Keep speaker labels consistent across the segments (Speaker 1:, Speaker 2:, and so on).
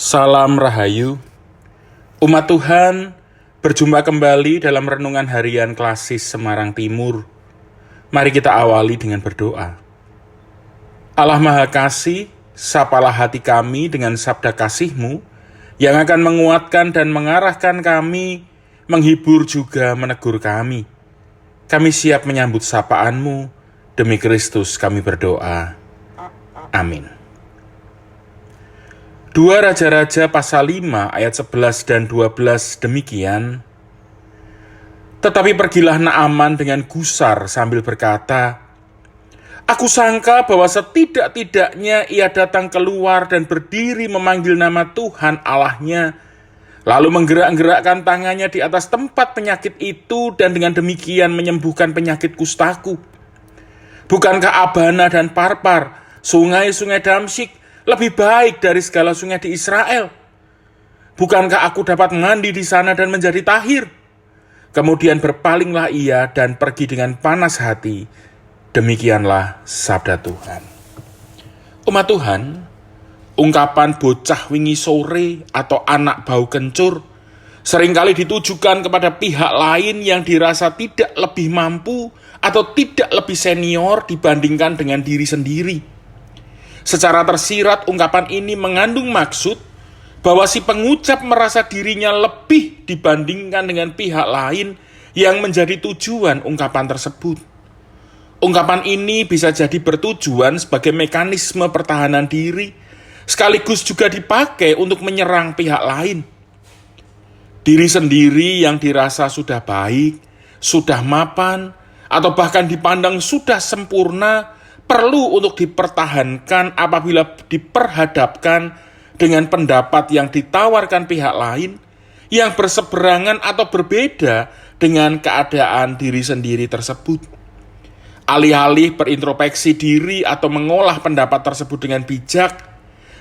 Speaker 1: Salam Rahayu, umat Tuhan, berjumpa kembali dalam renungan harian Klasis Semarang Timur. Mari kita awali dengan berdoa. Allah Maha Kasih, sapalah hati kami dengan sabda kasih-Mu yang akan menguatkan dan mengarahkan kami, menghibur juga menegur kami. Kami siap menyambut sapaan-Mu, demi Kristus kami berdoa. Amin. 2 Raja-Raja pasal 5 ayat 11 dan 12 demikian. Tetapi pergilah Naaman dengan gusar sambil berkata, "Aku sangka bahwa setidak-tidaknya ia datang keluar dan berdiri memanggil nama Tuhan Allahnya, lalu menggerak-gerakkan tangannya di atas tempat penyakit itu dan dengan demikian menyembuhkan penyakit kustaku. Bukankah Abana dan Parpar, sungai-sungai Damsyik, lebih baik dari segala sungai di Israel? Bukankah aku dapat mandi di sana dan menjadi tahir?" Kemudian berpalinglah ia dan pergi dengan panas hati. Demikianlah sabda Tuhan. Umat Tuhan, ungkapan bocah wingi sore atau anak bau kencur seringkali ditujukan kepada pihak lain yang dirasa tidak lebih mampu atau tidak lebih senior dibandingkan dengan diri sendiri. Secara tersirat, ungkapan ini mengandung maksud bahwa si pengucap merasa dirinya lebih dibandingkan dengan pihak lain yang menjadi tujuan ungkapan tersebut. Ungkapan ini bisa jadi bertujuan sebagai mekanisme pertahanan diri, sekaligus juga dipakai untuk menyerang pihak lain. Diri sendiri yang dirasa sudah baik, sudah mapan, atau bahkan dipandang sudah sempurna, perlu untuk dipertahankan apabila diperhadapkan dengan pendapat yang ditawarkan pihak lain yang berseberangan atau berbeda dengan keadaan diri sendiri tersebut. Alih-alih berintrospeksi diri atau mengolah pendapat tersebut dengan bijak,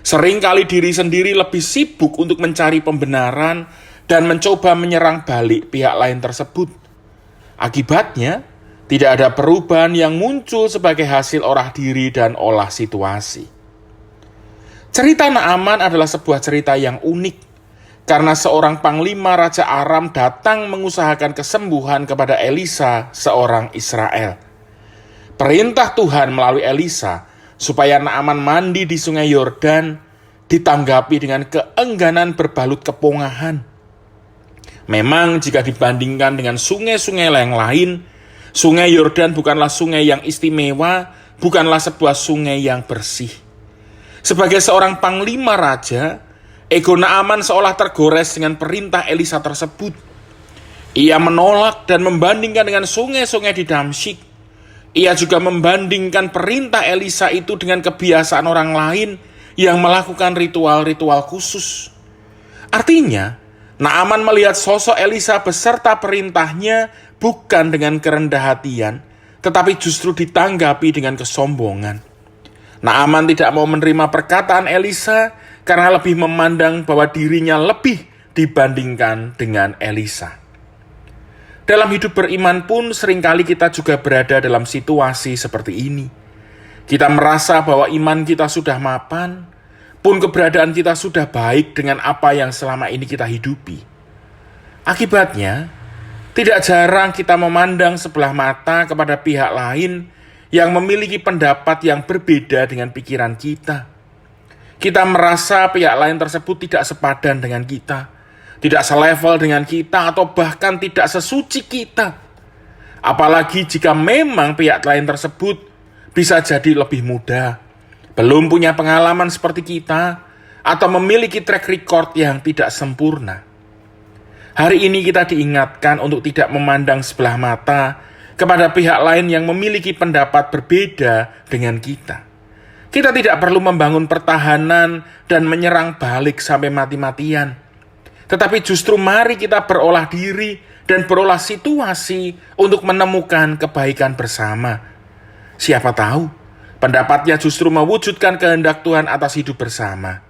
Speaker 1: seringkali diri sendiri lebih sibuk untuk mencari pembenaran dan mencoba menyerang balik pihak lain tersebut. Akibatnya, tidak ada perubahan yang muncul sebagai hasil olah diri dan olah situasi. Cerita Naaman adalah sebuah cerita yang unik, karena seorang panglima Raja Aram datang mengusahakan kesembuhan kepada Elisa, seorang Israel. Perintah Tuhan melalui Elisa supaya Naaman mandi di sungai Yordan ditanggapi dengan keengganan berbalut kepongahan. Memang jika dibandingkan dengan sungai-sungai yang lain, Sungai Yordan bukanlah sungai yang istimewa, bukanlah sebuah sungai yang bersih. Sebagai seorang panglima raja, ego Naaman seolah tergores dengan perintah Elisa tersebut. Ia menolak dan membandingkan dengan sungai-sungai di Damsyik. Ia juga membandingkan perintah Elisa itu dengan kebiasaan orang lain yang melakukan ritual-ritual khusus. Artinya, Naaman melihat sosok Elisa beserta perintahnya bukan dengan kerendah hatian, tetapi justru ditanggapi dengan kesombongan. Naaman tidak mau menerima perkataan Elisa karena lebih memandang bahwa dirinya lebih dibandingkan dengan Elisa. Dalam hidup beriman pun seringkali kita juga berada dalam situasi seperti ini. Kita merasa bahwa iman kita sudah mapan, pun keberadaan kita sudah baik dengan apa yang selama ini kita hidupi. Akibatnya, tidak jarang kita memandang sebelah mata kepada pihak lain yang memiliki pendapat yang berbeda dengan pikiran kita. Kita merasa pihak lain tersebut tidak sepadan dengan kita, tidak selevel dengan kita, atau bahkan tidak sesuci kita. Apalagi jika memang pihak lain tersebut bisa jadi lebih muda, belum punya pengalaman seperti kita, atau memiliki track record yang tidak sempurna. Hari ini kita diingatkan untuk tidak memandang sebelah mata kepada pihak lain yang memiliki pendapat berbeda dengan kita. Kita tidak perlu membangun pertahanan dan menyerang balik sampai mati-matian. Tetapi justru mari kita berolah diri dan berolah situasi untuk menemukan kebaikan bersama. Siapa tahu, pendapatnya justru mewujudkan kehendak Tuhan atas hidup bersama.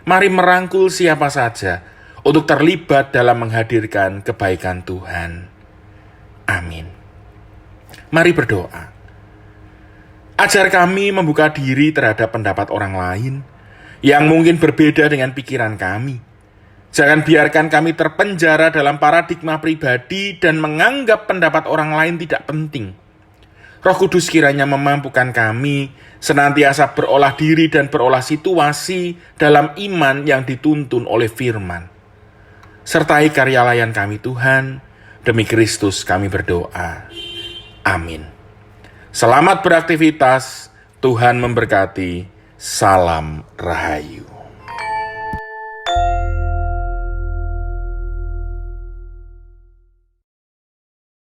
Speaker 1: Mari merangkul siapa saja untuk terlibat dalam menghadirkan kebaikan Tuhan. Amin. Mari berdoa. Ajar kami membuka diri terhadap pendapat orang lain yang mungkin berbeda dengan pikiran kami. Jangan biarkan kami terpenjara dalam paradigma pribadi dan menganggap pendapat orang lain tidak penting. Roh Kudus kiranya memampukan kami senantiasa berolah diri dan berolah situasi dalam iman yang dituntun oleh firman. Sertai karya layan kami Tuhan, demi Kristus kami berdoa. Amin. Selamat beraktivitas, Tuhan memberkati, salam rahayu.